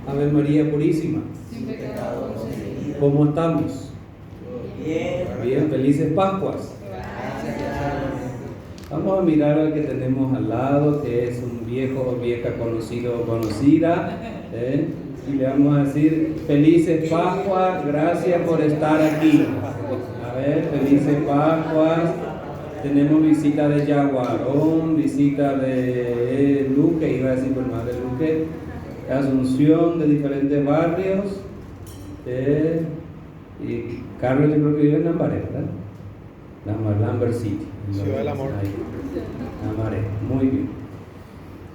Ave María Purísima. Sin pecado concebida. ¿Cómo estamos? Bien. Bien, felices Pascuas. Vamos a mirar al que tenemos al lado, que es un viejo o vieja conocido o conocida, y le vamos a decir: felices Pascuas, gracias por estar aquí. A ver, felices Pascuas. Tenemos visita de Yaguarón, visita de Luque, iba a decir por más de Luque, Asunción, de diferentes barrios, y Carlos, yo creo que vive en Lambaré, ¿verdad? Lambert City. Ciudad del Amor. Ahí. Lambaré, muy bien.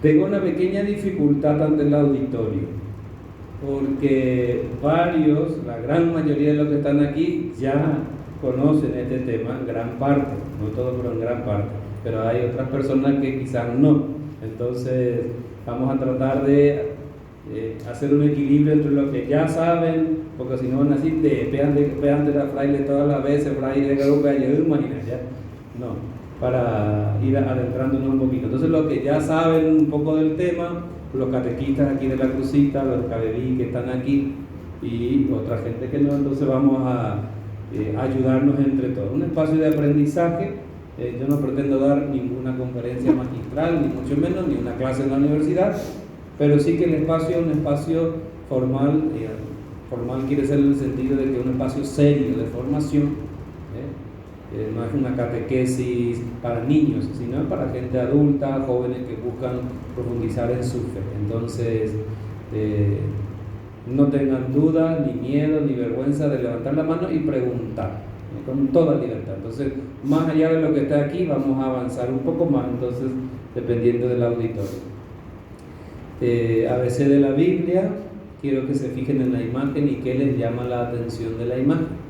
Tengo una pequeña dificultad ante el auditorio, porque varios, la gran mayoría de los que están aquí, ya conocen este tema en gran parte, no todo, pero en gran parte, pero hay otras personas que quizás no. Entonces vamos a tratar de hacer un equilibrio entre lo que ya saben, porque si no van a decir vean de la fraile todas las veces, fraile de grupo, imagínate, ya no, para ir adentrándonos un poquito. Entonces los que ya saben un poco del tema, los catequistas aquí de la Crucita, los cabeví que están aquí y otra gente que no, entonces vamos a ayudarnos entre todos. Un espacio de aprendizaje. Yo no pretendo dar ninguna conferencia magistral, ni mucho menos, ni una clase en la universidad, pero sí que el espacio es un espacio formal. Formal quiere ser en el sentido de que es un espacio serio de formación. No es una catequesis para niños, sino para gente adulta, jóvenes que buscan profundizar en su fe. Entonces, no tengan dudas, ni miedo, ni vergüenza de levantar la mano y preguntar, con toda libertad. Entonces, más allá de lo que está aquí, vamos a avanzar un poco más, entonces, dependiendo del auditorio. ABC de la Biblia, quiero que se fijen en la imagen y qué les llama la atención de la imagen.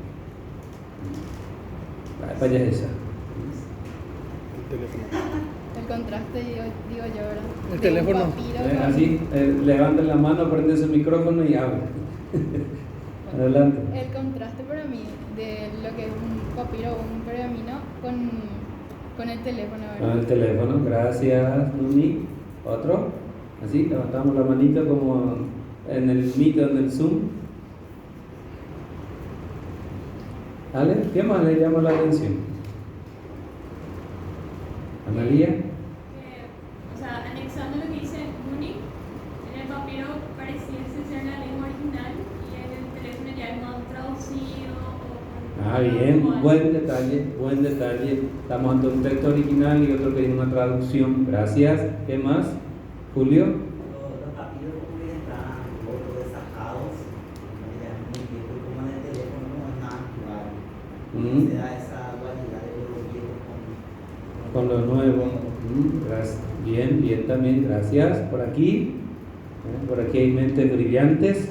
Vaya esa. El teléfono. El contraste, digo yo, ¿verdad? El De un teléfono. papiro con- Así, levanten la mano, prenden su micrófono y hablen. Adelante. El contraste para mí de lo que es un papiro o un pergamino con el teléfono, Con ¿verdad? el teléfono, gracias, Nuni. Otro, así, levantamos la manita como en el Meet o en el Zoom. ¿Vale? ¿Qué más le llama la atención? Analía. O sea, anexando lo que dice Muni, en el papiro pareciese ser la lengua original y en el teléfono ya es más traducido o Bien, buen detalle. Estamos ante un texto original y otro que es una traducción. Gracias. ¿Qué más? Julio. Los papiros como que están un poco desajados, ya es muy viejo, y como en el teléfono no es nada actual. Se da esa dualidad de lo viejo Con lo nuevo. Bien también, gracias. Por aquí hay mentes brillantes.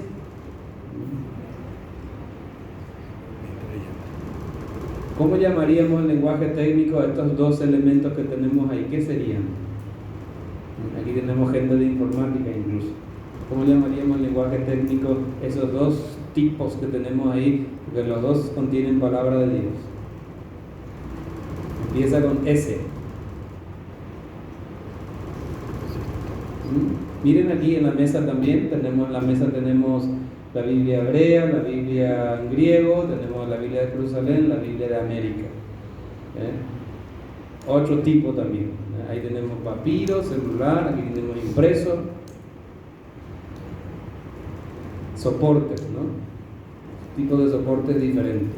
¿Cómo llamaríamos en lenguaje técnico a estos dos elementos que tenemos ahí? ¿Qué serían? Aquí tenemos gente de informática incluso. ¿Cómo llamaríamos en lenguaje técnico esos dos tipos que tenemos ahí? Porque los dos contienen palabra de Dios. Empieza con S. Miren aquí en la mesa también, tenemos la Biblia hebrea, la Biblia en griego, tenemos la Biblia de Jerusalén, la Biblia de América. Otro tipo también. Ahí tenemos papiro, celular, aquí tenemos impreso. Soportes, ¿no? Tipos de soportes diferentes.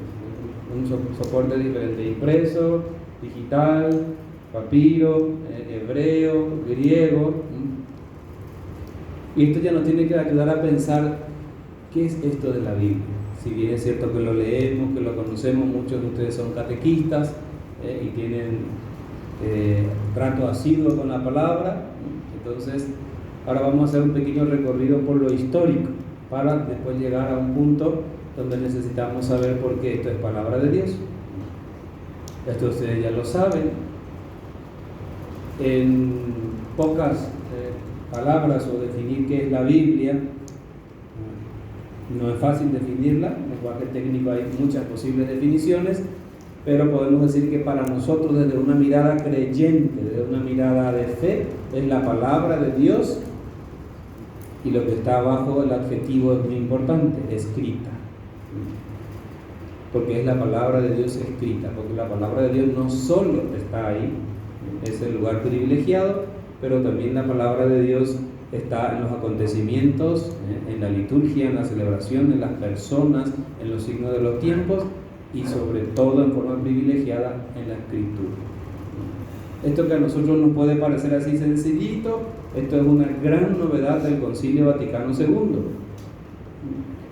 Un soporte diferente: impreso, digital, papiro, hebreo, griego. Y esto ya nos tiene que ayudar a pensar qué es esto de la Biblia. Si bien es cierto que lo leemos, que lo conocemos, muchos de ustedes son catequistas y tienen trato asiduo con la palabra. Entonces, ahora vamos a hacer un pequeño recorrido por lo histórico para después llegar a un punto donde necesitamos saber por qué esto es palabra de Dios. Esto ustedes ya lo saben. En pocas palabras o definir qué es la Biblia, no es fácil definirla. En lenguaje técnico hay muchas posibles definiciones, pero podemos decir que para nosotros, desde una mirada creyente, desde una mirada de fe, es la palabra de Dios Y lo que está abajo del adjetivo es muy importante, escrita. Porque es la palabra de Dios escrita, porque la palabra de Dios no solo está ahí, es el lugar privilegiado, pero también la palabra de Dios está en los acontecimientos, en la liturgia, en la celebración, en las personas, en los signos de los tiempos y sobre todo en forma privilegiada en la escritura. Esto que a nosotros nos puede parecer así sencillito, esto es una gran novedad del Concilio Vaticano II.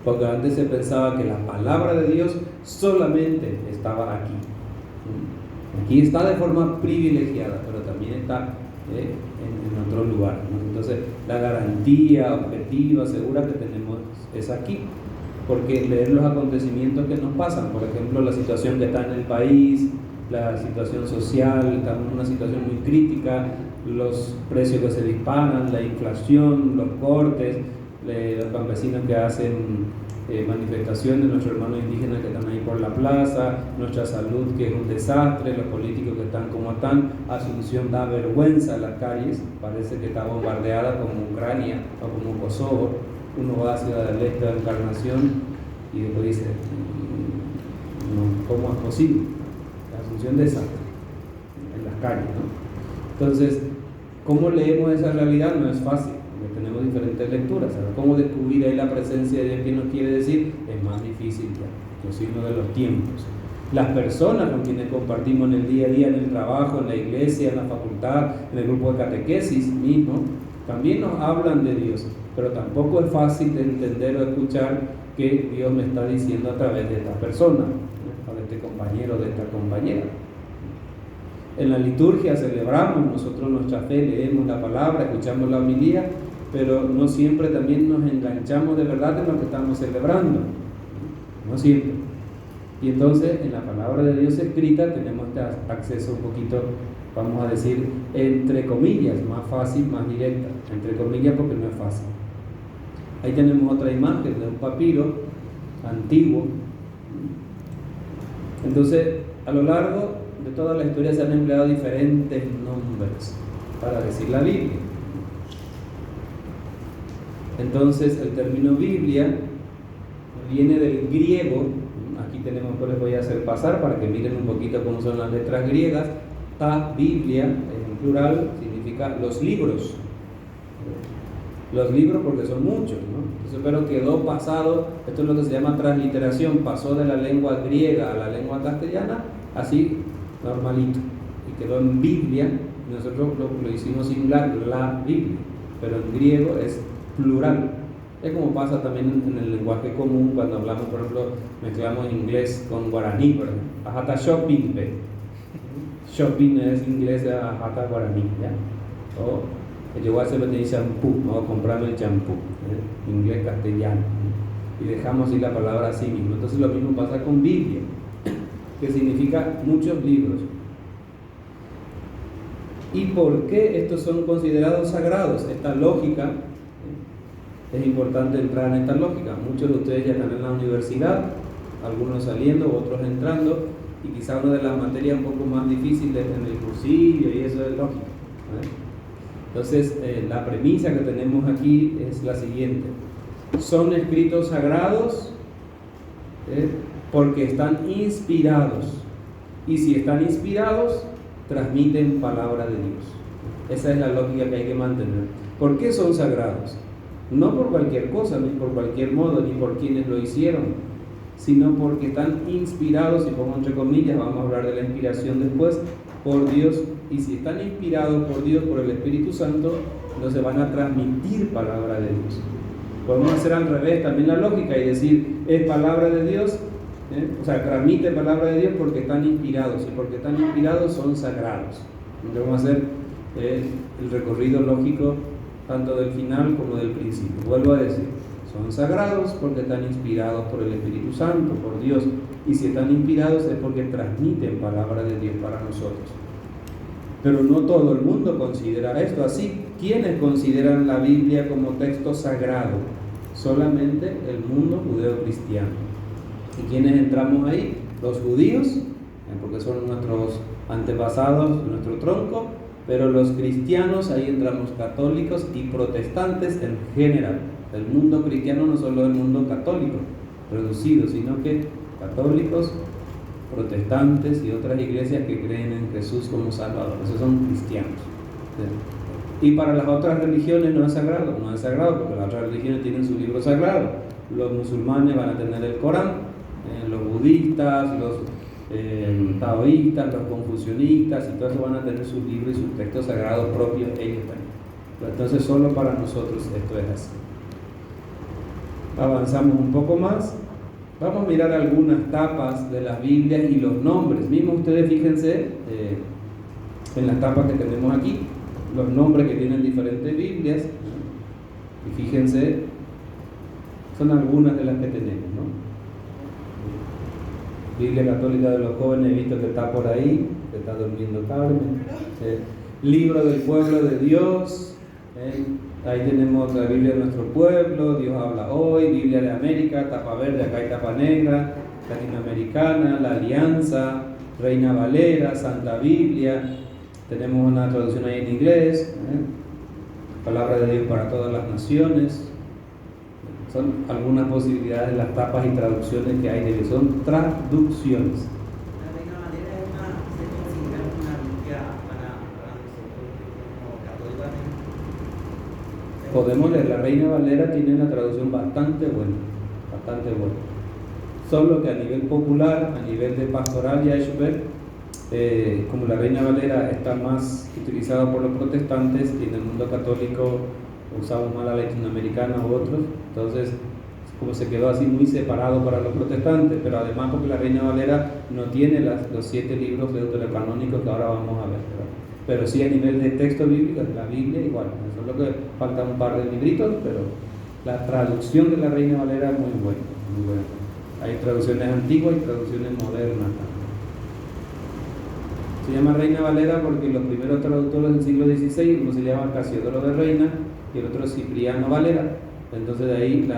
Porque antes se pensaba que la palabra de Dios solamente estaba aquí. Aquí está de forma privilegiada, pero también está en otro lugar, ¿no? Entonces, la garantía objetiva, segura que tenemos es aquí. Porque leer los acontecimientos que nos pasan, por ejemplo, la situación que está en el país, la situación social, estamos en una situación muy crítica, los precios que se disparan, la inflación, los cortes, los campesinos que hacen manifestaciones, nuestros hermanos indígenas que están ahí por la plaza, nuestra salud que es un desastre, los políticos que están como están. Asunción da vergüenza a las calles, parece que está bombardeada como Ucrania o como Kosovo. Uno va hacia el este de Encarnación y después dice, no, ¿cómo es posible? La Asunción desastre en las calles, ¿no? Entonces, ¿cómo leemos esa realidad? No es fácil. Tenemos diferentes lecturas. ¿Sabes? ¿Cómo descubrir ahí la presencia de Dios? ¿Qué nos quiere decir? Es más difícil ya, los signos de los tiempos. Las personas con quienes compartimos en el día a día, en el trabajo, en la iglesia, en la facultad, en el grupo de catequesis mismo, también nos hablan de Dios, pero tampoco es fácil de entender o escuchar que Dios me está diciendo a través de esta persona, ¿no? O de este compañero o de esta compañera. En la liturgia celebramos nosotros nuestra fe, leemos la palabra, escuchamos la homilía, pero no siempre también nos enganchamos de verdad en lo que estamos celebrando, no siempre. Y entonces en la palabra de Dios escrita tenemos este acceso un poquito, vamos a decir, entre comillas, más fácil, más directa, entre comillas porque no es fácil. Ahí tenemos otra imagen de un papiro antiguo. Entonces, a lo largo de toda la historia se han empleado diferentes nombres para decir la Biblia. Entonces el término Biblia viene del griego. Aquí tenemos, pues les voy a hacer pasar para que miren un poquito cómo son las letras griegas. Ta, Biblia, en plural, significa los libros. Los libros porque son muchos, ¿no? Entonces, pero quedó pasado, esto es lo que se llama transliteración, pasó de la lengua griega a la lengua castellana, así normalito, y quedó en Biblia. Nosotros lo hicimos singular, la Biblia, pero en griego es plural. Es como pasa también en el lenguaje común cuando hablamos, por ejemplo, mezclamos inglés con guaraní, por ejemplo. Ajata shopping, shopping es inglés, ajata guaraní, ¿ya? O yo voy a hacer champú, vamos a comprarme el champú, inglés castellano, y dejamos así la palabra así mismo. Entonces lo mismo pasa con Biblia, que significa muchos libros. ¿Y por qué estos son considerados sagrados? Esta lógica, es importante entrar en esta lógica. Muchos de ustedes ya están en la universidad, algunos saliendo, otros entrando, y quizá una de las materias un poco más difíciles en el cursillo y eso es lógica, ¿eh? Entonces, la premisa que tenemos aquí es la siguiente: son escritos sagrados porque están inspirados, y si están inspirados, transmiten palabra de Dios. Esa es la lógica que hay que mantener. ¿Por qué son sagrados? No por cualquier cosa, ni por cualquier modo, ni por quienes lo hicieron, sino porque están inspirados, y pongo entre comillas, vamos a hablar de la inspiración después, por Dios. Y si están inspirados por Dios, por el Espíritu Santo, entonces van a transmitir palabra de Dios. Podemos hacer al revés también la lógica y decir, es palabra de Dios, o sea, transmite palabra de Dios porque están inspirados, y porque están inspirados son sagrados. Entonces vamos a hacer el recorrido lógico tanto del final como del principio. Vuelvo a decir, son sagrados porque están inspirados por el Espíritu Santo, por Dios, y si están inspirados es porque transmiten palabra de Dios para nosotros. Pero no todo el mundo considera esto así. ¿Quiénes consideran la Biblia como texto sagrado? Solamente el mundo judeo-cristiano. ¿Y quiénes entramos ahí? Los judíos, porque son nuestros antepasados, nuestro tronco, Pero los cristianos, ahí entramos católicos y protestantes en general. El mundo cristiano no solo el mundo católico reducido, sino que católicos, protestantes y otras iglesias que creen en Jesús como Salvador. Esos son cristianos. Y para las otras religiones no es sagrado porque las otras religiones tienen su libro sagrado. Los musulmanes van a tener el Corán, los budistas, los taoístas, los confucionistas y todos van a tener sus libros y sus textos sagrados propios ellos también. Entonces solo para nosotros esto es así. Avanzamos un poco más. Vamos a mirar algunas tapas de las Biblias y los nombres. Mismo ustedes fíjense en las tapas que tenemos aquí, los nombres que tienen diferentes Biblias. Y fíjense, son algunas de las que tenemos, ¿no? Biblia Católica de los Jóvenes, he visto que está por ahí, que está durmiendo Carmen. Libro del Pueblo de Dios. Ahí tenemos la Biblia de nuestro pueblo, Dios habla hoy, Biblia de América, tapa verde, acá hay tapa negra, latinoamericana, la Alianza, Reina Valera, Santa Biblia, tenemos una traducción ahí en inglés, Palabra de Dios para todas las naciones. Son algunas posibilidades de las tapas y traducciones que hay de Dios, son traducciones. La Reina Valera se considera una Biblia para nosotros como católicos. Podemos leer, la Reina Valera tiene una traducción bastante buena. Solo que a nivel popular, a nivel de pastoral y Eichberg, como la Reina Valera está más utilizada por los protestantes y en el mundo católico usamos más la latinoamericana u otros, entonces como se quedó así muy separado para los protestantes, pero además porque la Reina Valera no tiene los 7 libros deuterocanónicos que ahora vamos a ver, pero sí a nivel de texto bíblico, la Biblia igual, eso es lo que falta un par de libritos, pero la traducción de la Reina Valera es muy buena, muy buena. Hay traducciones antiguas y traducciones modernas también. Se llama Reina Valera porque los primeros traductores del siglo XVI, uno se llama Casiodoro de Reina y el otro Cipriano Valera. Entonces de ahí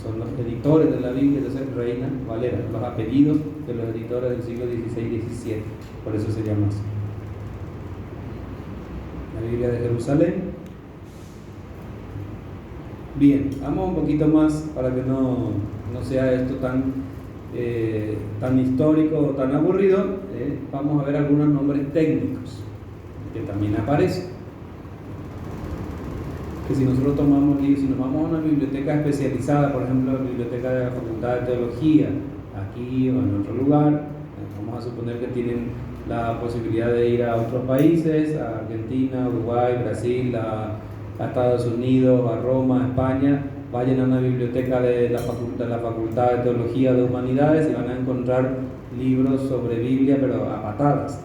son los editores de la Biblia, entonces Reina Valera, los apellidos de los editores del siglo XVI y XVII, por eso se llama así. La Biblia de Jerusalén. Bien, vamos un poquito más para que no sea esto tan histórico o tan aburrido. Vamos a ver algunos nombres técnicos que también aparecen. Que si nosotros tomamos libros, si nos vamos a una biblioteca especializada, por ejemplo la biblioteca de la Facultad de Teología, aquí o en otro lugar, vamos a suponer que tienen la posibilidad de ir a otros países, a Argentina, Uruguay, Brasil, a Estados Unidos, a Roma, a España, vayan a una biblioteca de la Facultad de Teología de Humanidades y van a encontrar libros sobre Biblia, pero a patadas.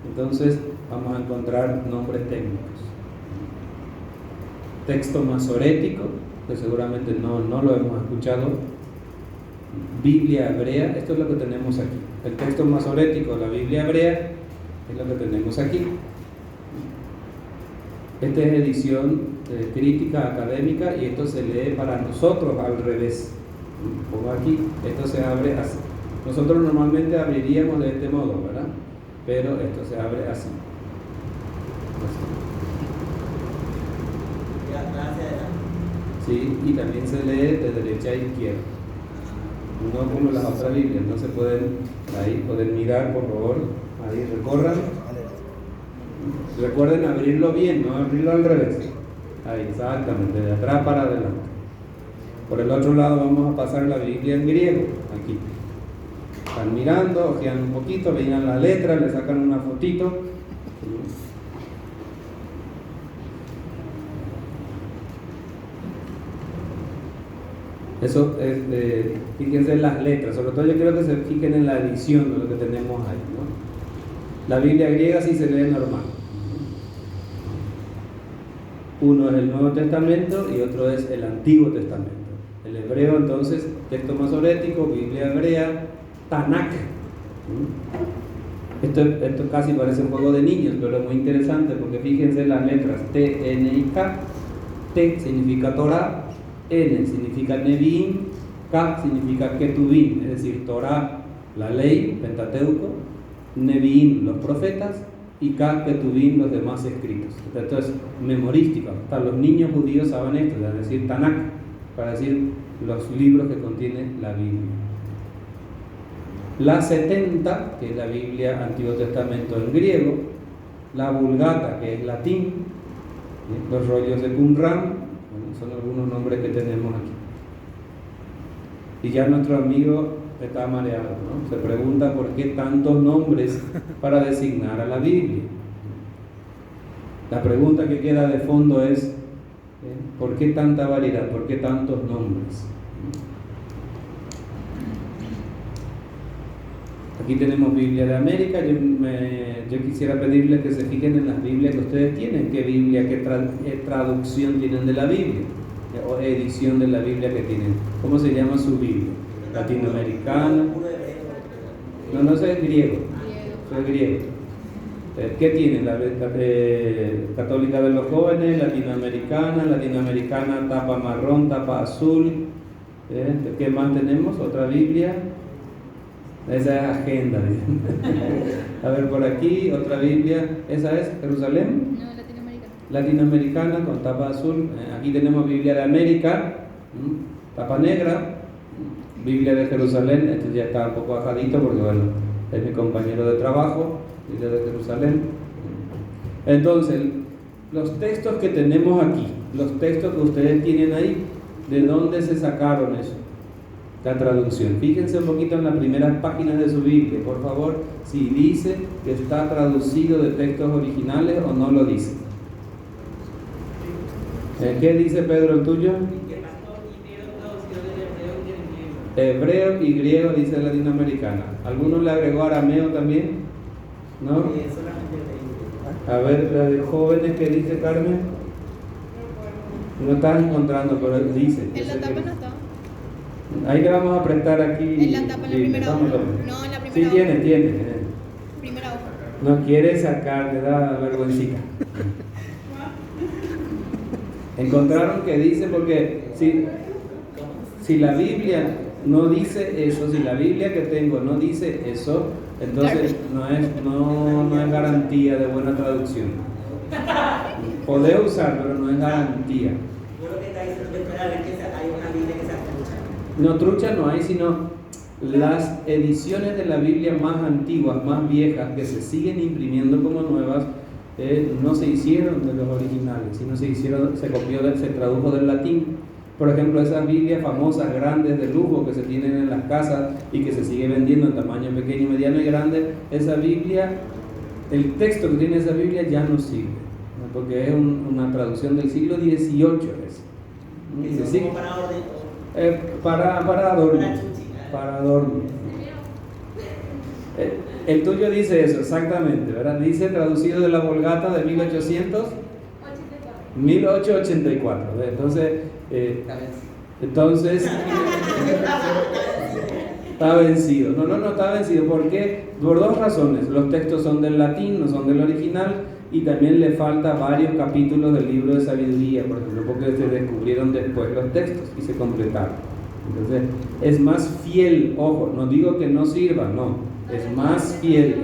Entonces vamos a encontrar nombres técnicos. Texto masorético, que seguramente no lo hemos escuchado. Biblia hebrea, esto es lo que tenemos aquí. El texto masorético, la Biblia hebrea, es lo que tenemos aquí. Esta es edición crítica académica y esto se lee para nosotros al revés. Pongo aquí, esto se abre así. Nosotros normalmente abriríamos de este modo, ¿verdad? Pero esto se abre así. Sí, y también se lee de derecha a izquierda. No como las otras Biblias, no se pueden mirar, por favor, ahí recorran. Recuerden abrirlo bien, no abrirlo al revés. Ahí, exactamente, de atrás para adelante. Por el otro lado vamos a pasar la Biblia en griego, aquí. Están mirando, ojean un poquito, vean la letra, le sacan una fotito. Eso es, fíjense en las letras, sobre todo yo quiero que se fijen en la edición de lo que tenemos ahí, ¿no? La Biblia griega sí se lee normal. Uno es el Nuevo Testamento y otro es el Antiguo Testamento. El hebreo entonces, texto masorético, Biblia hebrea, Tanakh. Esto casi parece un juego de niños, pero es muy interesante porque fíjense en las letras T, N y K. T significa Torah, N significa Nevi'im, K significa Ketuvim, es decir, Torah, la ley, Pentateuco, Nevi'im, los profetas, y Kak Ketuvim, los demás escritos. Esto es memorístico. Hasta los niños judíos saben esto, es decir, Tanakh, para decir los libros que contiene la Biblia. La 70, que es la Biblia Antiguo Testamento en griego, la Vulgata, que es latín, los rollos de Qumran, son algunos nombres que tenemos aquí. Y ya nuestro amigo está mareado, ¿no? Se pregunta por qué tantos nombres para designar a la Biblia. La pregunta que queda de fondo es, ¿por qué tanta variedad? ¿Por qué tantos nombres? Aquí tenemos Biblia de América. Yo quisiera pedirles que se fijen en las Biblias que ustedes tienen. ¿Qué Biblia, qué traducción tienen de la Biblia? O edición de la Biblia que tienen. ¿Cómo se llama su Biblia? Latinoamericana. No sé, es griego. Soy griego. ¿Qué tienen? La Católica de los Jóvenes, latinoamericana, tapa marrón, tapa azul. ¿Qué más tenemos? Otra Biblia. Esa es agenda. A ver, por aquí, otra Biblia. ¿Esa es Jerusalén? No, latinoamericana. Latinoamericana con tapa azul. Aquí tenemos Biblia de América, tapa negra. Biblia de Jerusalén. Este ya está un poco bajadito porque, bueno, es mi compañero de trabajo. Biblia de Jerusalén. Entonces, los textos que tenemos aquí, los textos que ustedes tienen ahí, ¿de dónde se sacaron eso? La traducción. Fíjense un poquito en las primeras páginas de su Biblia, por favor, si dice que está traducido de textos originales o no lo dice. ¿Qué dice Pedro el tuyo? Hebreo y griego, dice latinoamericana. ¿Alguno le agregó arameo también? ¿No? A ver, la de jóvenes que dice Carmen. No estás encontrando, pero dice. En la tapa no está. Ahí le vamos a prestar aquí. En la tapa, en la primera hoja. No, en la primera Sí, hoja. tiene. Primera hoja. No quiere sacar, le da vergüencita. Encontraron que dice, porque si la Biblia no dice eso, si la Biblia que tengo no dice eso, entonces no es garantía de buena traducción. Podés usar, pero no es garantía. Yo lo que está diciendo es que hay una Biblia que se trucha. No, trucha no hay, sino las ediciones de la Biblia más antiguas, más viejas, que se siguen imprimiendo como nuevas, no se hicieron de los originales, sino se tradujo del latín. Por ejemplo, esas Biblias famosas, grandes, de lujo, que se tienen en las casas y que se sigue vendiendo en tamaño pequeño, mediano y grande, esa Biblia, el texto que tiene esa Biblia ya no sirve, ¿no? Porque es una traducción del siglo XVIII. ¿Es como para orden? Para adorno. El tuyo dice eso, exactamente, ¿verdad? Dice traducido de la Vulgata de 1884. Entonces está vencido. No está vencido. ¿Por qué? Por dos razones. Los textos son del latín, no son del original, y también le falta varios capítulos del libro de sabiduría, por ejemplo, porque se descubrieron después los textos y se completaron. Entonces, es más fiel, ojo, no digo que no sirva, no, es más fiel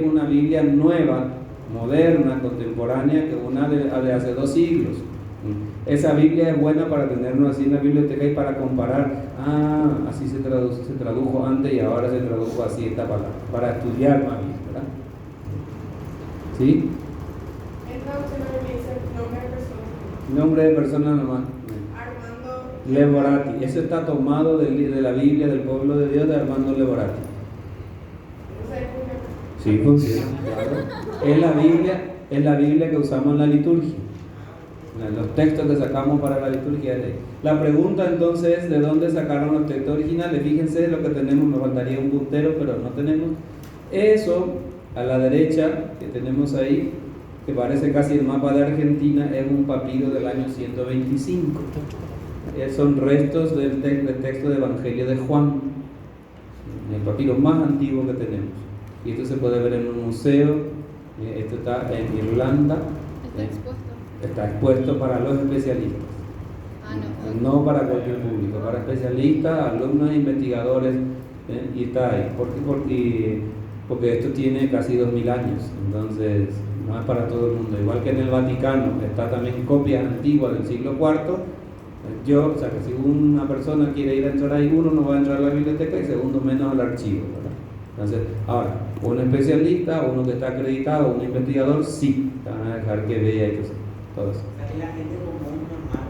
una Biblia nueva, moderna, contemporánea, que una de hace 2 siglos. Esa Biblia es buena para tenernos así en la biblioteca y para comparar, así se tradujo antes y ahora se tradujo así esta palabra, para estudiar más bien, ¿verdad? ¿Sí? Nombre de persona nomás. Leborati. Eso está tomado de la Biblia del pueblo de Dios de Armando Leborati. Sí, funciona, claro. Es la Biblia que usamos en la liturgia. Los textos que sacamos para la liturgia. La pregunta entonces es, ¿de dónde sacaron los textos originales? Fíjense lo que tenemos, me faltaría un puntero, pero no tenemos. Eso, a la derecha, que tenemos ahí, que parece casi el mapa de Argentina, es un papiro del año 125. Son restos del texto del Evangelio de Juan, el papiro más antiguo que tenemos. Y esto se puede ver en un museo. Esto está en Irlanda. Está expuesto para los especialistas. No para cualquier público, para especialistas, alumnos e investigadores. Y está ahí. porque esto tiene casi 2000 años, entonces no es para todo el mundo. Igual que en el Vaticano está también copias antiguas del siglo IV. O sea que si una persona quiere ir a entrar ahí, uno no va a entrar a la biblioteca y segundo menos al archivo, ¿verdad? Entonces, ahora, un especialista, uno que está acreditado, un investigador, sí, te van a dejar que vea y todo eso. O sea, que la gente común normal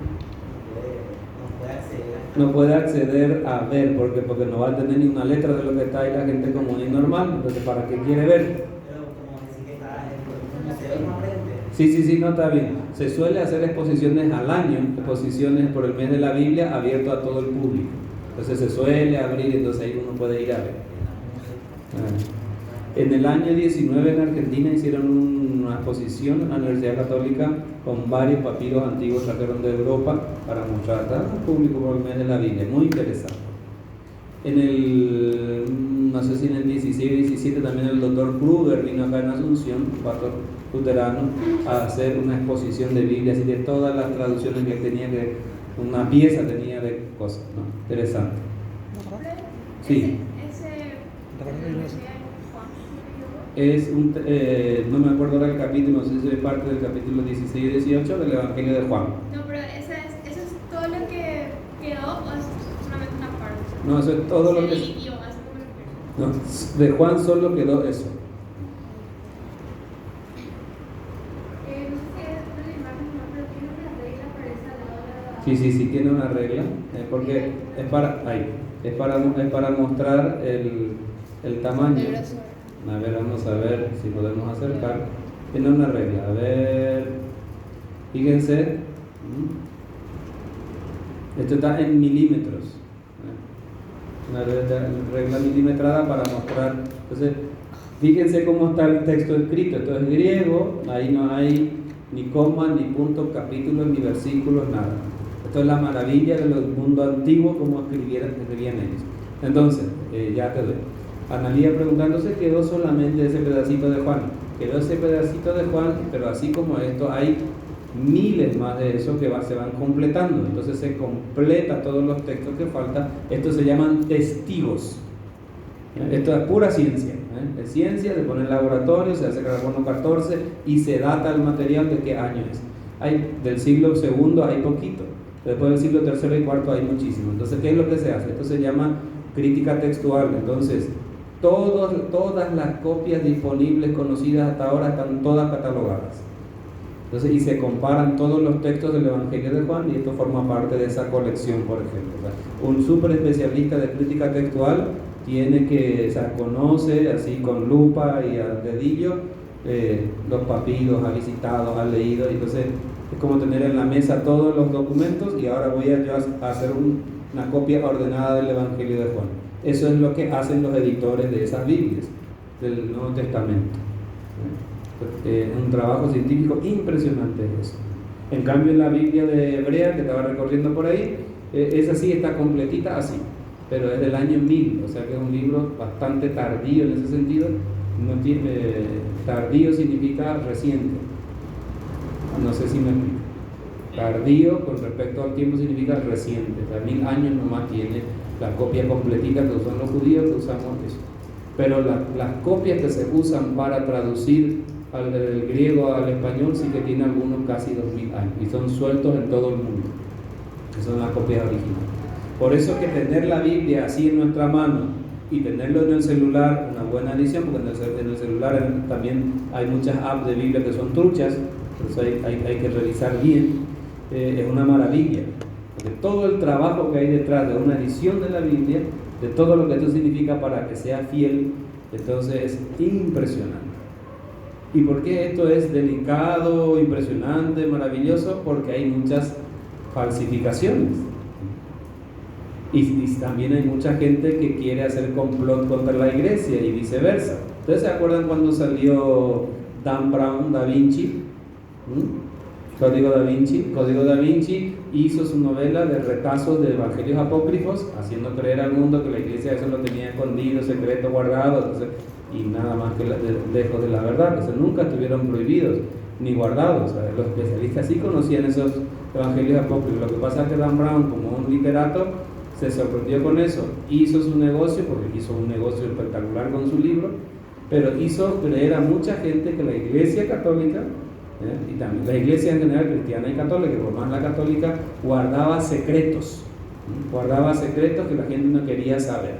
no puede acceder a No puede acceder a ver, porque no va a tener ni una letra de lo que está ahí la gente común y normal, entonces ¿para qué quiere ver? Pero como decir que está en el museo no aprende. Sí, no está bien. Se suele hacer exposiciones al año, exposiciones por el mes de la Biblia abierto a todo el público. Entonces se suele abrir, entonces ahí uno puede ir a ver. En el año 19 en Argentina hicieron una exposición en la Universidad Católica con varios papiros antiguos que trajeron de Europa para mostrar al público por el mes de la Biblia. Muy interesante. No sé si en el 16 o 17 también el doctor Kruger vino acá en Asunción, un pastor luterano, a hacer una exposición de Biblia, así de todas las traducciones que tenía, que una pieza tenía de cosas, ¿no? Interesante. Sí. Es no me acuerdo ahora el capítulo, no sé si es parte del capítulo 16 y 18 del Evangelio de Juan. No, pero eso es todo lo que quedó o es solamente una parte. No, eso es todo lo El que... idioma, así como lo No, de Juan solo quedó eso. Sí, tiene una regla, porque es para mostrar el tamaño. A ver, vamos a ver si podemos acercar. Tiene una regla, a ver, fíjense, esto está en milímetros, una regla milimetrada para mostrar. Entonces, fíjense cómo está el texto escrito. Esto es griego, ahí no hay ni comas, ni puntos, capítulos, ni versículos, nada. Esto es la maravilla del mundo antiguo, como escribían ellos. Entonces, ya te doy. Analía preguntándose, quedó solamente ese pedacito de Juan. Quedó ese pedacito de Juan, pero así como esto, hay miles más de eso que se van completando. Entonces se completa todos los textos que faltan. Estos se llaman testigos. Esto es pura ciencia. Es ciencia, se pone en laboratorio, se hace carbono 14 y se data el material de qué año es. Del siglo II hay poquito. Después del siglo III y IV hay muchísimo. Entonces, ¿qué es lo que se hace? Esto se llama crítica textual. Entonces, todas las copias disponibles conocidas hasta ahora están todas catalogadas. Entonces, y se comparan todos los textos del Evangelio de Juan y esto forma parte de esa colección, por ejemplo. O sea, un súper especialista de crítica textual tiene que, conoce así con lupa y al dedillo los papiros, ha visitado, ha leído, entonces es como tener en la mesa todos los documentos y ahora voy yo a hacer una copia ordenada del Evangelio de Juan. Eso es lo que hacen los editores de esas Biblias, del Nuevo Testamento. Un trabajo científico impresionante eso. En cambio, en la Biblia de Hebrea, que estaba recorriendo por ahí, esa sí está completita así, pero es del año 1000, o sea que es un libro bastante tardío en ese sentido. No tiene, tardío significa reciente. No sé si me explico. Tardío con respecto al tiempo significa reciente, o sea, 1000 años nomás tiene la copia completita que usan los judíos, que usamos eso. Pero las copias que se usan para traducir del griego al español sí que tienen algunos casi 2000 años y son sueltos en todo el mundo, que son las copias originales. Por eso que tener la Biblia así en nuestra mano y tenerlo en el celular, una buena edición, porque en el celular también hay muchas apps de Biblia que son truchas, entonces hay que revisar bien, es una maravilla, porque todo el trabajo que hay detrás de una edición de la Biblia, de todo lo que esto significa para que sea fiel, entonces es impresionante. ¿Y por qué esto es delicado, impresionante, maravilloso? Porque hay muchas falsificaciones. Y también hay mucha gente que quiere hacer complot contra la iglesia y viceversa. ¿Ustedes se acuerdan cuando salió Dan Brown, Da Vinci? Código Da Vinci hizo su novela de retazos de evangelios apócrifos, haciendo creer al mundo que la iglesia eso lo tenía escondido, secreto, guardado, entonces, y nada más que lejos de la verdad. Entonces nunca estuvieron prohibidos ni guardados. O sea, los especialistas sí conocían esos evangelios apócrifos. Lo que pasa es que Dan Brown, como un literato, se sorprendió con eso, hizo su negocio, porque hizo un negocio espectacular con su libro, pero hizo creer a mucha gente que la Iglesia católica, y también la Iglesia en general, cristiana y católica, por más la católica, guardaba secretos que la gente no quería saber.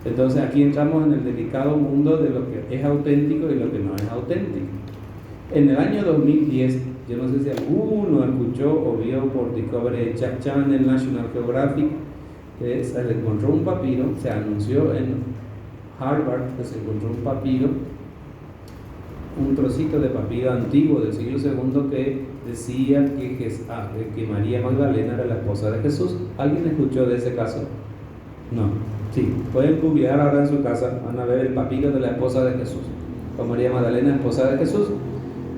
Entonces aquí entramos en el delicado mundo de lo que es auténtico y lo que no es auténtico. En el año 2010, yo no sé si alguno escuchó o vio por Discovery Channel, National Geographic, que se le encontró un papiro, se anunció en Harvard que se encontró un papiro, un trocito de papiro antiguo del siglo II que decía que María Magdalena era la esposa de Jesús. ¿Alguien escuchó de ese caso? No. Sí, pueden googlear ahora en su casa, van a ver el papiro de la esposa de Jesús, con María Magdalena, esposa de Jesús.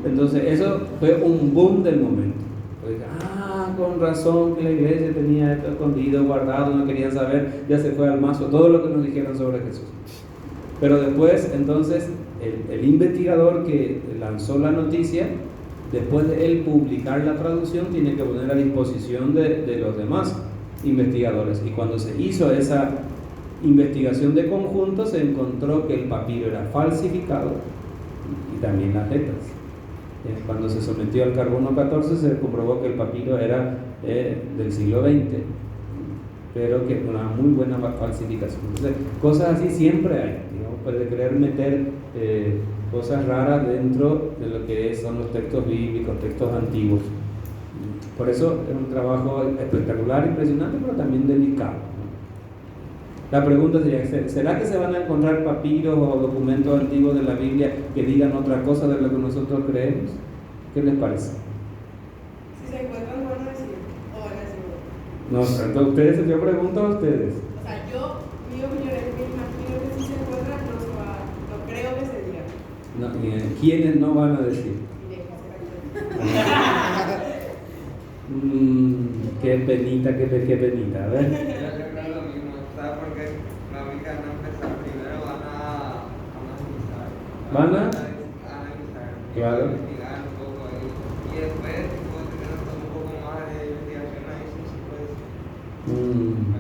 Entonces eso fue un boom del momento. Porque, con razón que la iglesia tenía esto escondido, guardado, no querían saber, ya se fue al mazo todo lo que nos dijeron sobre Jesús. Pero después, entonces, el investigador que lanzó la noticia, después de él publicar la traducción, tiene que poner a disposición de los demás investigadores. Y cuando se hizo esa investigación de conjunto, se encontró que el papiro era falsificado y también las letras. Cuando se sometió al carbono 14, se comprobó que el papiro era del siglo XX, pero que una muy buena falsificación. Entonces, cosas así siempre hay, digamos, puede querer meter cosas raras dentro de lo que son los textos bíblicos, textos antiguos. Por eso es un trabajo espectacular, impresionante, pero también delicado, ¿no? La pregunta sería, ¿será que se van a encontrar papiros o documentos antiguos de la Biblia que digan otra cosa de lo que nosotros creemos? ¿Qué les parece? Si se encuentran, van a decir, o van a decir. No, entonces ustedes, yo pregunto a ustedes. O sea, mi opinión es que me imagino que si se encuentran, no creo que se diga. No, ¿quiénes no van a decir? Qué penita, qué penita, a ver. Yo creo lo mismo, ¿sabes? Porque la Biblia no empieza primero, van a analizar. Claro. Investigar un poco ahí. Y después, tener un poco más de investigación ahí, sí se puede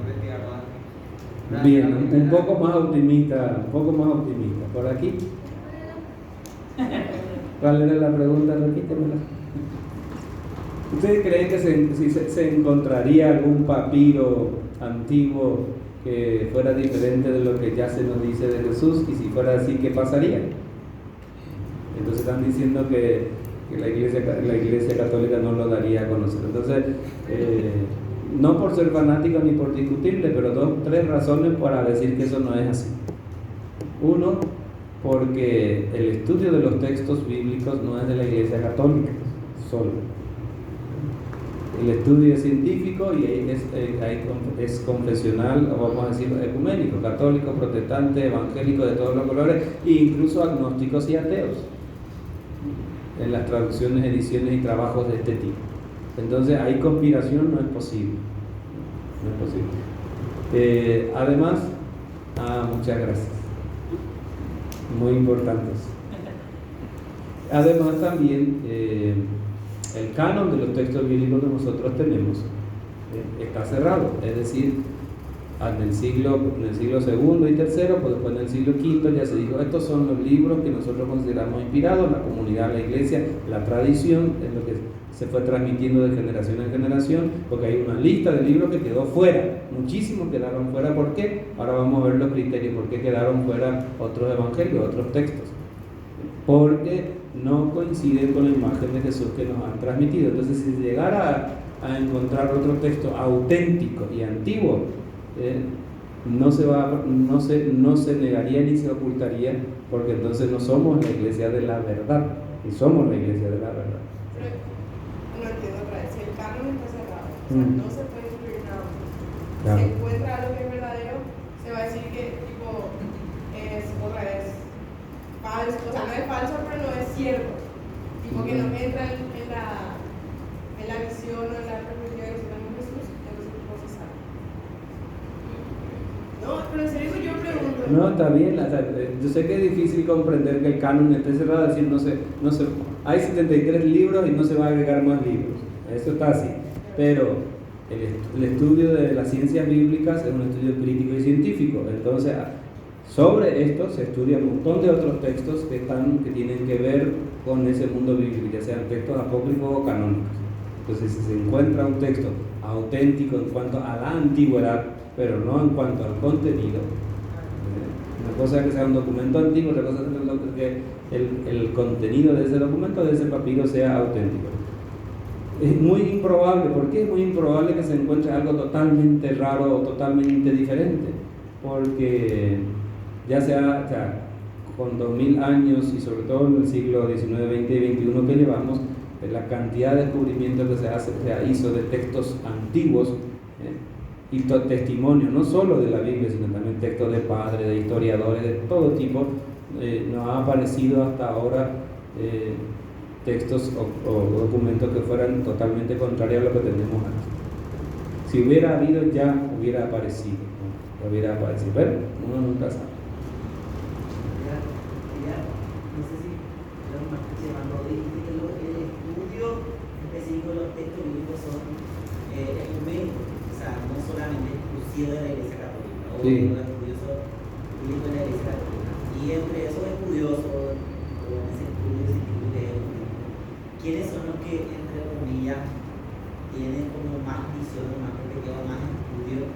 investigar más. Bien, un poco más optimista, Por aquí. ¿Cuál era la pregunta? Repítemela. ¿Ustedes creen que se encontraría algún papiro antiguo que fuera diferente de lo que ya se nos dice de Jesús? Y si fuera así, ¿qué pasaría? Entonces están diciendo que la iglesia católica no lo daría a conocer. Entonces, no por ser fanático ni por discutirle, pero tres razones para decir que eso no es así. Uno, porque el estudio de los textos bíblicos no es de la iglesia católica solo. El estudio es científico y es confesional, o vamos a decir ecuménico, católico, protestante, evangélico, de todos los colores, e incluso agnósticos y ateos, en las traducciones, ediciones y trabajos de este tipo. Entonces, ahí conspiración no es posible. Además, muchas gracias. Muy importantes. Además, también el canon de los textos bíblicos que nosotros tenemos está cerrado, es decir, en el siglo II y III, pues después en el siglo V ya se dijo, estos son los libros que nosotros consideramos inspirados, la comunidad, la iglesia, la tradición, es lo que se fue transmitiendo de generación en generación, porque hay una lista de libros que quedó fuera, muchísimos quedaron fuera. ¿Por qué? Ahora vamos a ver los criterios, por qué quedaron fuera otros evangelios, otros textos. Porque no coinciden con la imagen de Jesús que nos han transmitido. Entonces, si se llegara a encontrar otro texto auténtico y antiguo, no se negaría ni se ocultaría, porque entonces no somos la iglesia de la verdad, y somos la iglesia de la verdad. Pero no entiendo otra vez, si el canon está cerrado, o sea, no se puede incluir nada más. Claro. Si encuentra algo que es verdadero, se va a decir que tipo es otra vez falso, o sea, no es falso, pero no es cierto, tipo que no entra en la visión o en la perspectiva que tenemos Jesús, entonces no se sabe. No, pero en serio yo pregunto. No, está bien, yo sé que es difícil comprender que el canon esté cerrado, es decir, no sé, hay 73 libros y no se va a agregar más libros, eso está así, pero el estudio de las ciencias bíblicas es un estudio crítico y científico, entonces Sobre esto se estudia un montón de otros textos que tienen que ver con ese mundo bíblico, ya sean textos apócrifos o canónicos. Entonces, si se encuentra un texto auténtico en cuanto a la antigüedad, pero no en cuanto al contenido, una cosa es que sea un documento antiguo, otra cosa es que el contenido de ese documento, de ese papiro, sea auténtico. Es muy improbable. ¿Por qué es muy improbable que se encuentre algo totalmente raro o totalmente diferente? Porque ya sea con 2000 años y sobre todo en el siglo XIX, XX y XXI que llevamos, la cantidad de descubrimientos que se hizo de textos antiguos y testimonios, no solo de la Biblia, sino también textos de padres, de historiadores, de todo tipo, nos ha aparecido hasta ahora textos o documentos que fueran totalmente contrarios a lo que tenemos aquí. Si hubiera habido, ya hubiera aparecido, ¿no? Hubiera aparecido, pero uno nunca sabe. No sé si lo más llevando, dijiste que el estudio específico de los textos bíblicos son ecuménicos, o sea, no solamente exclusivo de la Iglesia Católica, o Sí. los estudiosos bíblicos de la Iglesia Católica. Y entre esos estudiosos, o en ese estudio científico que es ¿quiénes son los que, entre comillas, tienen como más visión, más perspectiva, más estudio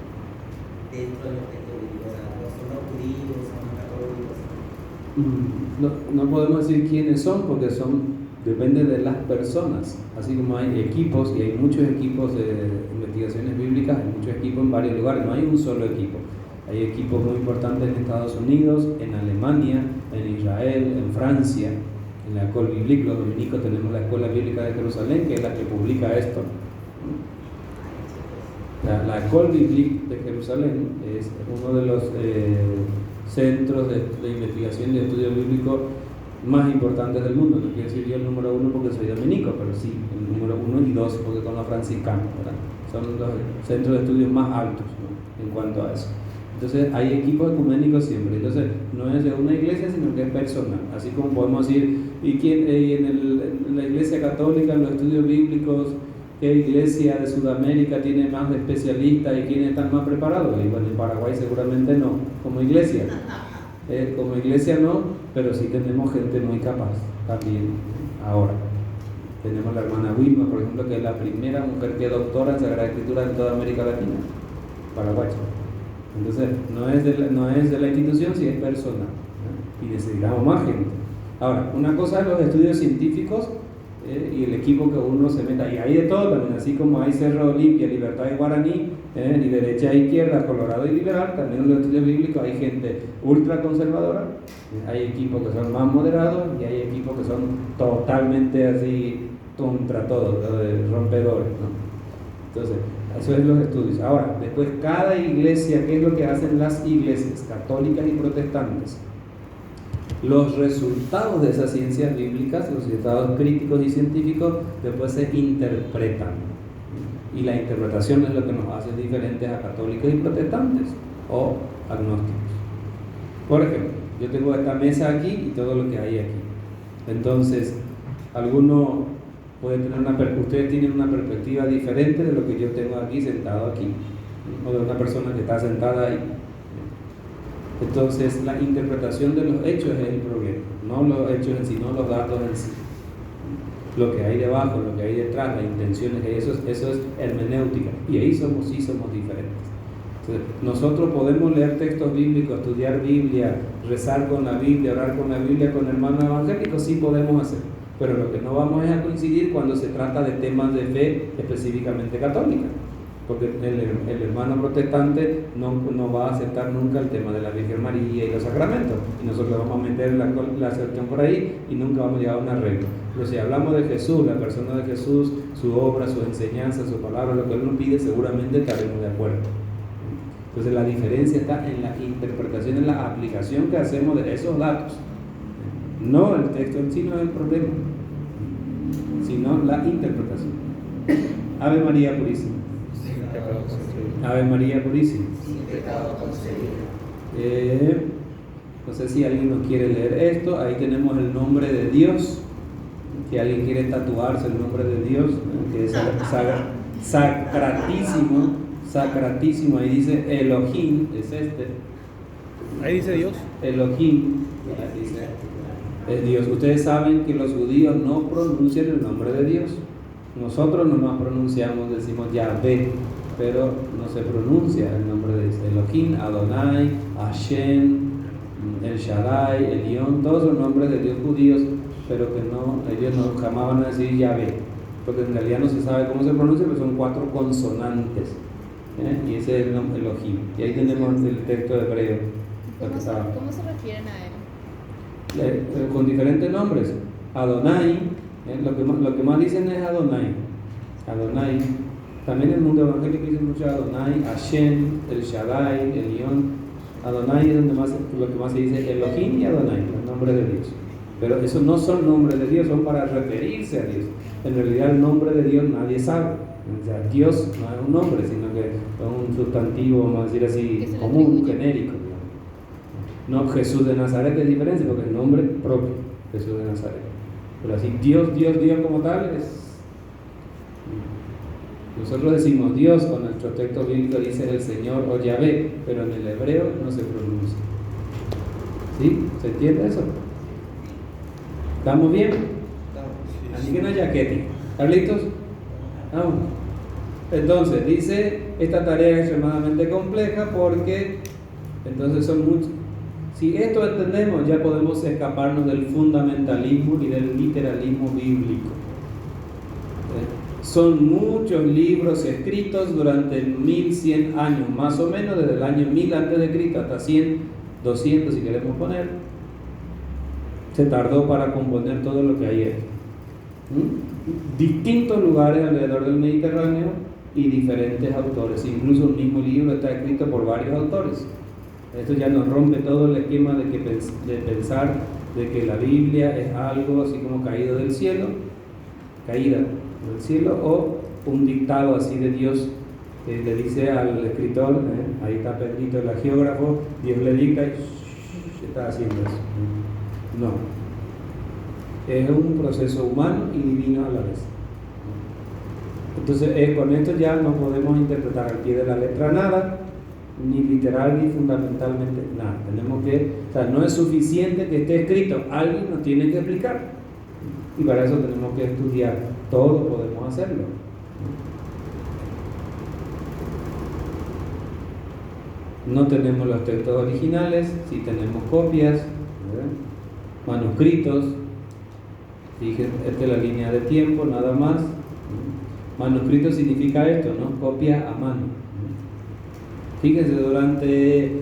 dentro de los textos bíblicos? O sea, son los judíos, son los católicos. No podemos decir quiénes son porque depende de las personas, así como hay equipos y hay muchos equipos de investigaciones bíblicas, hay muchos equipos en varios lugares, no hay un solo equipo. Hay equipos muy importantes en Estados Unidos, en Alemania, en Israel, en Francia, en la École Biblique. Los dominicos tenemos la Escuela Bíblica de Jerusalén, que es la que publica esto. La École Biblique de Jerusalén es uno de los centros de investigación y de estudio bíblico más importantes del mundo. No quiero decir yo el número 1 porque soy dominico, pero sí, el número 1 y 2 porque son los franciscanos, ¿verdad? Son los centros de estudio más altos, ¿no?, en cuanto a eso. Entonces hay equipos ecuménicos siempre. Entonces no es de una iglesia, sino que es personal. Así como podemos decir, ¿y quién en la iglesia católica, en los estudios bíblicos, qué iglesia de Sudamérica tiene más especialistas y quiénes están más preparados? Y bueno, en Paraguay seguramente no, como iglesia. Como iglesia no, pero sí tenemos gente muy capaz también ahora. Tenemos la hermana Wilma, por ejemplo, que es la primera mujer que es doctora en Sagrada Escritura en toda América Latina, paraguaya. Entonces, no es de la institución, sí es personal, ¿no? Y necesitamos más gente. Ahora, una cosa es los estudios científicos y el equipo que uno se meta, y hay de todo también, así como hay Cerro Olimpia, Libertad y Guaraní, y derecha e izquierda, Colorado y liberal, también en los estudios bíblicos hay gente ultra conservadora, hay equipos que son más moderados y hay equipos que son totalmente así contra todo, rompedores, ¿no? Entonces, eso es los estudios. Ahora, después cada iglesia, ¿qué es lo que hacen las iglesias católicas y protestantes? Los resultados de esas ciencias bíblicas, los resultados críticos y científicos, después se interpretan. Y la interpretación es lo que nos hace diferentes a católicos y protestantes o agnósticos. Por ejemplo, yo tengo esta mesa aquí y todo lo que hay aquí. Entonces, alguno puede tener ustedes tienen una perspectiva diferente de lo que yo tengo aquí sentado aquí, o de una persona que está sentada ahí. Entonces, la interpretación de los hechos es el problema, no los hechos en sí, no los datos en sí. Lo que hay debajo, lo que hay detrás, las intenciones, eso es hermenéutica, y ahí somos diferentes. Entonces, nosotros podemos leer textos bíblicos, estudiar Biblia, rezar con la Biblia, orar con la Biblia, con hermanos evangélicos, sí podemos hacer, pero lo que no vamos es a coincidir cuando se trata de temas de fe específicamente católica. Porque el hermano protestante no va a aceptar nunca el tema de la Virgen María y los sacramentos, y nosotros vamos a meter la cuestión por ahí y nunca vamos a llegar a un arreglo. Pero si hablamos de Jesús, la persona de Jesús, su obra, su enseñanza, su palabra, lo que Él nos pide, seguramente estaremos de acuerdo. Entonces la diferencia está en la interpretación, en la aplicación que hacemos de esos datos. No el texto en sí no es el problema, sino la interpretación. Ave María Purísima. Ave María Purísima. No sé si alguien nos quiere leer esto. Ahí tenemos el nombre de Dios. Si alguien quiere tatuarse el nombre de Dios, que es sacratísimo. Ahí dice Elohim, es este. Ahí dice Dios. Elohim, dice, es Dios. Ustedes saben que los judíos no pronuncian el nombre de Dios. Nosotros nomás pronunciamos, decimos Yahvé, pero no se pronuncia el nombre de Dios. Elohim, Adonai, Hashem, El Shaddai, Elión, todos son nombres de Dios judíos, pero que no, ellos no jamás van a decir Yahvé, porque en realidad no se sabe cómo se pronuncia, pero son 4 consonantes, y ese es el nombre Elohim. Y ahí tenemos el texto hebreo. ¿Cómo se refieren a él? Con diferentes nombres. Adonai, lo que más dicen es Adonai. Adonai. También en el mundo evangélico dicen mucho Adonai, Hashem, El Shaddai, Elión. Adonai es donde lo que más se dice Elohim y Adonai, los nombres de Dios. Pero esos no son nombres de Dios, son para referirse a Dios. En realidad el nombre de Dios nadie sabe. O sea, Dios no es un nombre, sino que es un sustantivo, vamos a decir así, común, genérico. No, Jesús de Nazaret es diferente porque es nombre propio, Jesús de Nazaret. Pero así Dios como tal es... Nosotros decimos Dios, con nuestro texto bíblico dice el Señor o Yahvé, pero en el hebreo no se pronuncia. ¿Sí? ¿Se entiende eso? ¿Estamos bien? Así que no hay jaquete. ¿Están listos? Vamos. Entonces, dice, esta tarea es extremadamente compleja porque entonces son muchos. Si esto entendemos, ya podemos escaparnos del fundamentalismo y del literalismo bíblico. Son muchos libros escritos durante 1100 años, más o menos desde el año 1000 a.C. hasta 100, 200 si queremos poner. Se tardó para componer todo lo que hay aquí. Distintos lugares alrededor del Mediterráneo y diferentes autores. Incluso un mismo libro está escrito por varios autores. Esto ya nos rompe todo el esquema de pensar de que la Biblia es algo así como caído del cielo, caída del cielo, o un dictado así de Dios que le dice al escritor, ahí está Pedrito el geógrafo, Dios le dicta y está haciendo eso. No, es un proceso humano y divino a la vez. Entonces con esto ya no podemos interpretar al pie de la letra nada, ni literal ni fundamentalmente nada. Tenemos que, o sea, no es suficiente que esté escrito, alguien nos tiene que explicar, y para eso tenemos que estudiar. Todos podemos hacerlo. No tenemos los textos originales, sí tenemos copias, manuscritos. Fíjense, esta es la línea de tiempo, nada más. Manuscrito significa esto, ¿no? Copia a mano. Fíjense, durante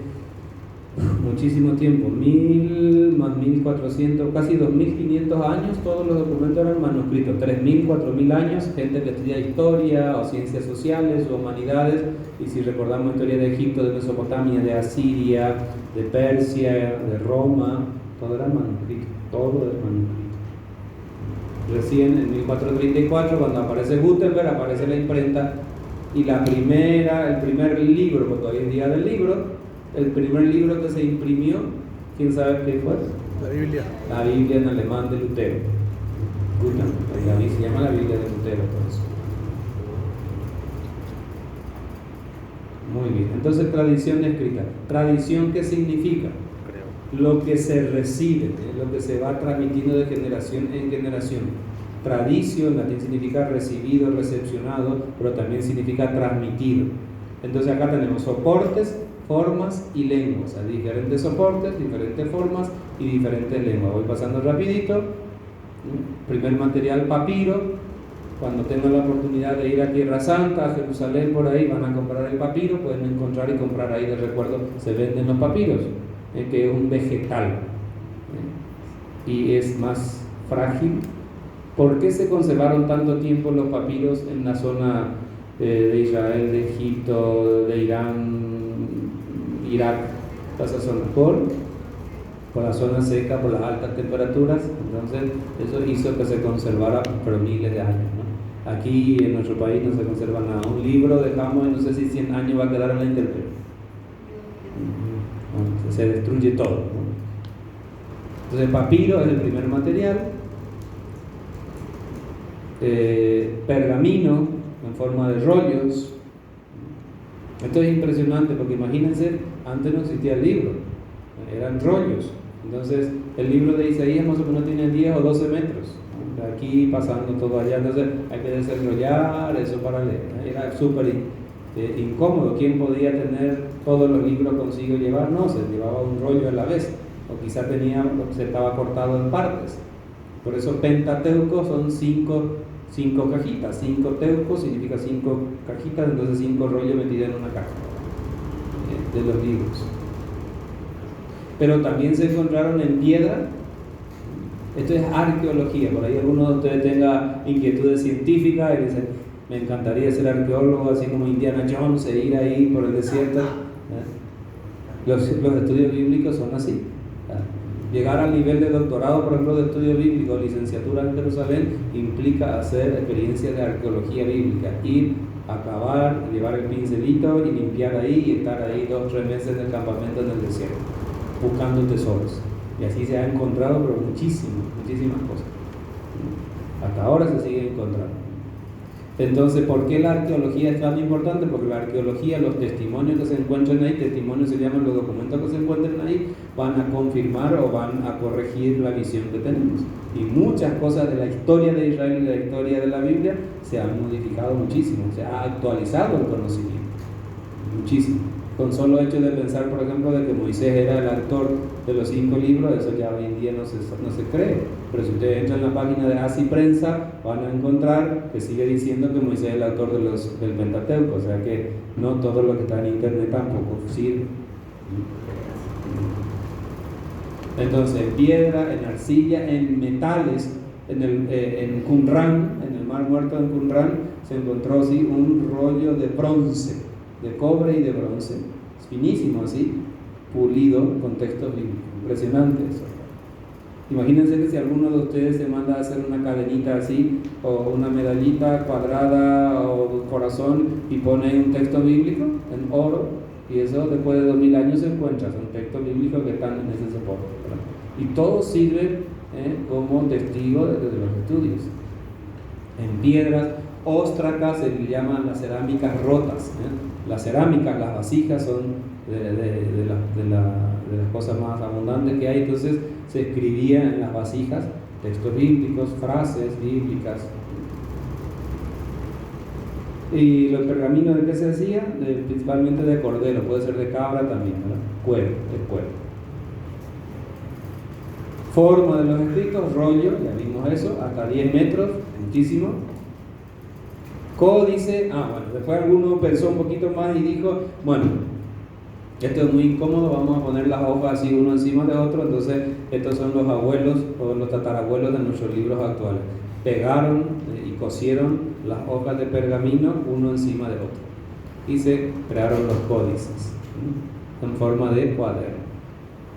muchísimo tiempo, 1000 más 1400, casi 2500 años, todos los documentos eran manuscritos. 3000, 4000 años, gente que estudia historia o ciencias sociales o humanidades, y si recordamos historia de Egipto, de Mesopotamia, de Asiria, de Persia, de Roma, todo era manuscrito, todo es manuscrito. Recién en 1434, cuando aparece Gutenberg, aparece la imprenta, y el primer libro, porque hoy es día del libro, el primer libro que se imprimió, ¿quién sabe qué fue? La Biblia. La Biblia en alemán de Lutero. Gutenberg, se llama la Biblia de Lutero, por eso. Muy bien, entonces tradición escrita. Tradición, ¿qué significa? Lo que se recibe, lo que se va transmitiendo de generación en generación. Tradicio en latín significa recibido, recepcionado, pero también significa transmitido. Entonces acá tenemos soportes, formas y lenguas. Hay diferentes soportes, diferentes formas y diferentes lenguas. Voy pasando rapidito. Primer material, papiro. Cuando tengan la oportunidad de ir a Tierra Santa, a Jerusalén, por ahí van a comprar el papiro, pueden encontrar y comprar ahí de recuerdo, se venden los papiros, que es un vegetal, y es más frágil. ¿Por qué se conservaron tanto tiempo los papiros en la zona de Israel, de Egipto, de Irán, Irak, toda esa zona? Por la zona seca, por las altas temperaturas. Entonces eso hizo que se conservara por miles de años, ¿no? Aquí en nuestro país no se conserva nada. Un libro dejamos y no sé si 100 años va a quedar en la intemperie. Se destruye todo, ¿no? Entonces papiro es el primer material. Pergamino en forma de rollos. Esto es impresionante porque imagínense, antes no existía el libro, eran rollos. Entonces, el libro de Isaías más o menos tiene 10 o 12 metros, ¿no? De aquí pasando todo allá. Entonces, hay que desenrollar eso para leer, ¿no? Era súper incómodo. ¿Quién podía tener todos los libros consigo llevar? No, se llevaba un rollo a la vez, o quizá se estaba cortado en partes. Por eso Pentateuco son 5 cajitas. 5 teucos significa 5 cajitas, entonces 5 rollos metidos en una caja de los libros. Pero también se encontraron en piedra. Esto es arqueología. Por ahí alguno de ustedes tenga inquietudes científicas y dicen, me encantaría ser arqueólogo, así como Indiana Jones, e ir ahí por el desierto. Los estudios bíblicos son así. Llegar al nivel de doctorado, por ejemplo, de estudio bíblico, licenciatura en Jerusalén, implica hacer experiencias de arqueología bíblica, ir a cavar, llevar el pincelito y limpiar ahí y estar ahí 2 o 3 meses en el campamento en el desierto, buscando tesoros. Y así se ha encontrado, pero muchísimas cosas. Hasta ahora se sigue encontrando. Entonces, ¿por qué la arqueología es tan importante? Porque la arqueología, los testimonios que se encuentran ahí, testimonios se llaman los documentos que se encuentran ahí, van a confirmar o van a corregir la visión que tenemos. Y muchas cosas de la historia de Israel y de la historia de la Biblia se han modificado muchísimo, se ha actualizado el conocimiento, muchísimo. Con solo hecho de pensar, por ejemplo, de que Moisés era el autor de los 5 libros, eso ya hoy en día no se cree. Pero si ustedes entran en la página de Así Prensa, van a encontrar que sigue diciendo que Moisés es el autor del Pentateuco. O sea que no todo lo que está en internet tampoco sirve. Entonces, en piedra, en arcilla, en metales, en Qumran, en el Mar Muerto en Qumran, se encontró así un rollo de bronce, de cobre y de bronce, finísimo así, pulido con textos bíblicos. Impresionante eso. Imagínense que si alguno de ustedes se manda a hacer una cadenita así, o una medallita cuadrada o corazón, y pone un texto bíblico en oro, y eso después de 2000 años se encuentra, son textos bíblicos que están en ese soporte, ¿verdad? Y todo sirve como testigo de los estudios. En piedras, óstracas se llaman las cerámicas rotas. Las cerámicas, las vasijas son de las cosas más abundantes que hay. Entonces se escribía en las vasijas textos bíblicos, frases bíblicas. Y los pergaminos, ¿de qué se hacía? Principalmente de cordero, puede ser de cabra también, ¿verdad? Cuero. Forma de los escritos, rollo, ya vimos eso, hasta 10 metros, muchísimo. Códice, bueno, después alguno pensó un poquito más y dijo, bueno, esto es muy incómodo, vamos a poner las hojas así uno encima de otro. Entonces estos son los abuelos o los tatarabuelos de nuestros libros actuales. Pegaron y cosieron las hojas de pergamino uno encima de otro y se crearon los códices en forma de cuaderno.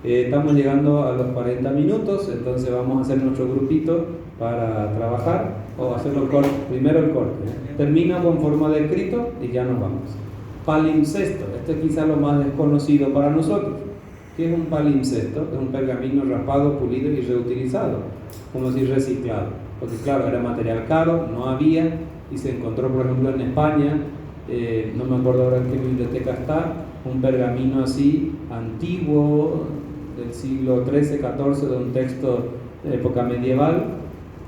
Estamos llegando a los 40 minutos, entonces vamos a hacer nuestro grupito para trabajar o hacerlo primero el corte. Termino con forma de escrito y ya nos vamos. Palimpsesto, este es quizá lo más desconocido para nosotros. ¿Qué es un palimpsesto? Es un pergamino raspado, pulido y reutilizado, como si reciclado, porque claro, era material caro, no había, y se encontró por ejemplo en España, no me acuerdo ahora en qué biblioteca está, un pergamino así, antiguo, del siglo XIII, XIV, de un texto de época medieval,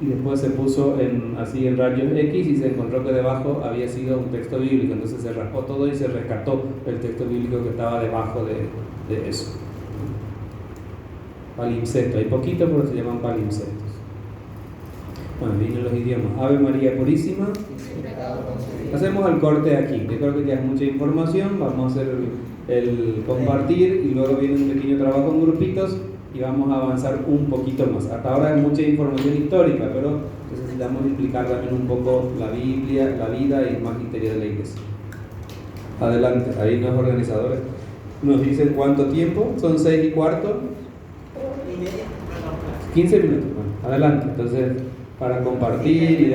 y después se puso así en rayos X y se encontró que debajo había sido un texto bíblico. Entonces se raspó todo y se rescató el texto bíblico que estaba debajo de eso. Palimpsesto, hay poquito pero se llaman palimpsestos. Bueno, vienen los idiomas. Ave María Purísima. Hacemos el corte aquí. Yo creo que ya es mucha información. Vamos a hacer el compartir y luego viene un pequeño trabajo en grupitos y vamos a avanzar un poquito más. Hasta ahora hay mucha información histórica, pero necesitamos explicar también un poco la Biblia, la vida y más historia de la iglesia. Adelante, ahí los organizadores nos dicen cuánto tiempo, son 6:15. 15 minutos, bueno, adelante, entonces para compartir y